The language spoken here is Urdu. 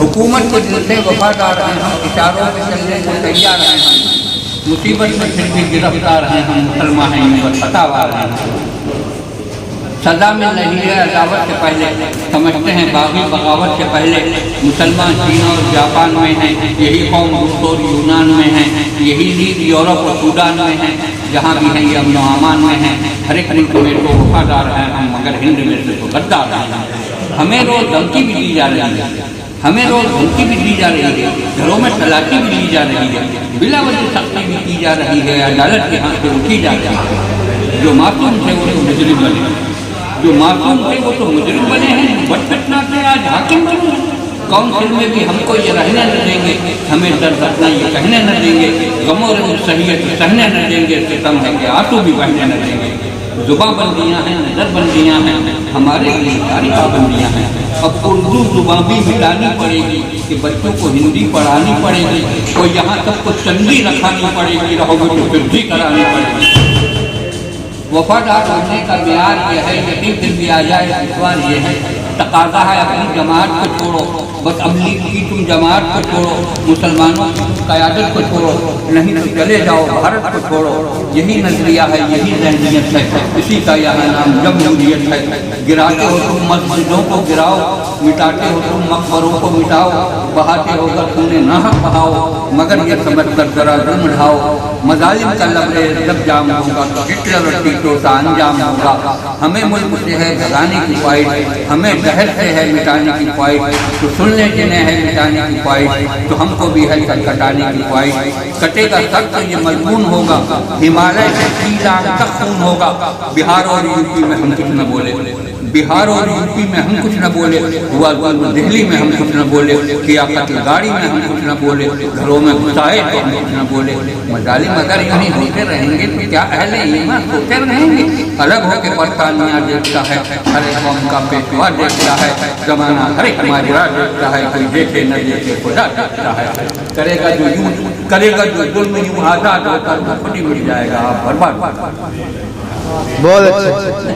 حکومت کے دل سے وفادار ہیں ہم، اشاروں پہ چلنے کو تیار ہیں ہم، مصیبت میں پھر بھی گرفتار ہیں ہم، مسلمان ہیں پر فتح وار ہیں ہم۔ سزا میں نہیں ہے عداوت سے پہلے، سمجھتے ہیں باغی بغاوت سے پہلے، مسلمان چین اور جاپان میں ہیں، یہی قوم روس اور یونان میں ہیں، یہی لیگ یورپ اور سوڈان میں ہیں، جہاں بھی ہیں یہ امن و امان میں ہیں، ہر ایک ملک میں تو وفادار ہیں ہم، مگر ہند میں سے تو غدار ہیں۔ ہمیں روز دھمکی بھی دی جا رہی ہے، ہمیں روز دھمکی بھی دی جا رہی ہے، گھروں میں تلاشی بھی لی جا رہی ہے، بلا وجہ سختی بھی کی جا رہی ہے، عدالت کے ہاتھ سے اٹھی جا رہی ہے۔ جو معصوم تھے وہ تو مجرم بنے، جو معصوم تھے وہ تو مجرم بنے ہیں، بد فتنہ سے آج حاکم بنے ہیں۔ کونسل میں بھی ہم کو یہ رہنے نہ دیں گے، ہمیں درد اپنا یہ کہنے نہ دیں گے، غم اور صحیح سہنے نہ دیں گے، ستم ہے کہ آنسو بھی بہنے نہ دیں گے۔ زباں بندیاں ہیں، نظر بندیاں ہیں، ہمارے لیے ساری پابندیاں ہیں۔ اب اردو زبان بھی مٹانی پڑے گی کہ بچوں کو ہندی پڑھانی پڑے گی، اور یہاں تک کو چندی رکھانی پڑے گی، رہو گے تو پھر بھی کرانی پڑے گی۔ وفادار ہونے کا معیار یہ ہے، یقین دل بھی آ جائے، دشوار یہ ہے، تقاضا ہے اپنی جماعت کو چھوڑو، بس عملی کی تم جماعت کو چھوڑو، مسلمانوں کی قیادت کو چھوڑو، نہیں تو چلے جاؤ بھارت کو چھوڑو۔ یہی نظریہ ہے، یہی ذہنیت ہے، اسی کا یہاں نام جمہوریت ہے۔ گراتے ہو تم مسجدوں کو گراؤ، مٹاتے ہو تم مقبروں کو مٹاؤ، بہاتے ہو کر خون ناحق بہاؤ، مگر یہ سمجھ کر ذرا ظلم ڈھاؤ، مظالم کا لبریز جب جام ہوگا تو ہٹلر اور ٹیٹو کا انجام ہوگا۔ ہمیں ملک سے ہے بھگانے کی خواہش، ہمیں دہر سے ہے مٹانے کی خواہش، تو سن لے جنہیں ہے مٹانے کی خواہش، تو ہم کو بھی ہے سر کٹانے کی خواہش۔ کٹے گا سر تو یہ مضمون ہوگا، ہمالیہ سے شیلانگ تک خون ہوگا۔ بہار اور یو پی میں ہم کچھ نہ بولے، بہار اور یو پی میں ہم کچھ نہ بولے، ہوا دہلی میں ہم کچھ نہ بولے، کیا قتل گاڑی میں ہم کچھ نہ بولے، گھروں میں گھسائے تو ہم کچھ نہ بولے۔ مظالم اگر یہیں ہوتے رہیں گے تو کیا اہل ایمان ہوتے رہیں گے؟ الگ ہو کے برطانیہ دیکھتا ہے، ہر ایک قوم کا پیشوا دیکھتا ہے، زمانہ ہر ایک ماجرا دیکھتا ہے، کوئی دیکھے نہ دیکھے خدا دیکھتا ہے۔ کرے گا جو ظلم یوں آزاد ہوتا ہے تو خود ہی مل جائے گا، آپ برباد۔ بہت اچھا۔